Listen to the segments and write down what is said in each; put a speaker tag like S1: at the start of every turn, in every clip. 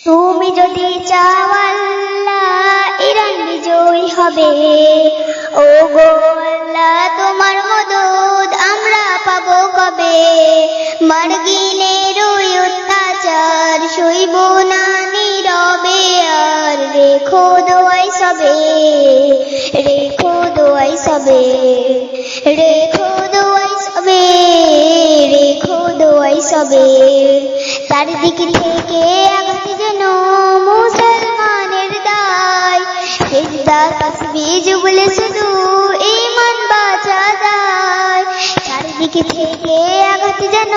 S1: তুমি যদি চাও আল্লাহ ইরান বিজয়ী হবে, ও গো আল্লাহ তোমার মদদ আমরা পাবো কবে। মার্গিনের ওই অত্যাচার সইব না নীরবে, আর রেখো দোয়াই সবে, রেখো দোয়াই সবে, রেখো দোয়াই সবে, রেখো দোয়াই সবে। চারিদিক থেকে আঘাতে যেন মুসলমানের দায়, সিজদা তাসবিহ জুগলে শুধু ঈমান বাঁচা যায়। চারিদিক থেকে আঘাতে যেন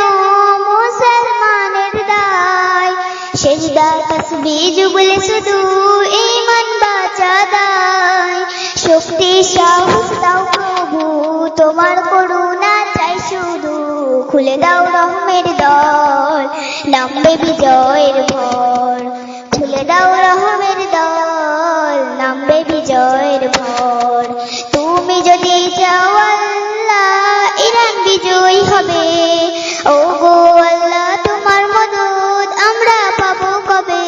S1: মুসলমানের দায়, সিজদা তাসবিহ জুগলে শুধু ঈমান বাঁচা যায়। শক্তি সাহস দাও প্রভু তোমার করুণা চাই শুধু, খুলে দাও রহমের দল নামবে বিজয়ের ভর, খুলে দাও রহমের দল নামবে বিজয়ের ভর। তুমি যদি চাও আল্লাহ ইরান বিজয়ী হবে, ও গো আল্লাহ তোমার মদদ আমরা পাবো কবে।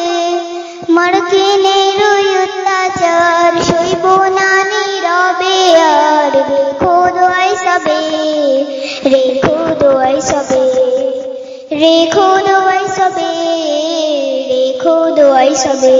S1: মার্কিনের ওই অত্যাচার সইব না নীরবে, আর রেখো দোয়াই সবে, রেখো দোয়াই সবে, রেখো দোয়াই সবে, রেখো দোয়াই সবে।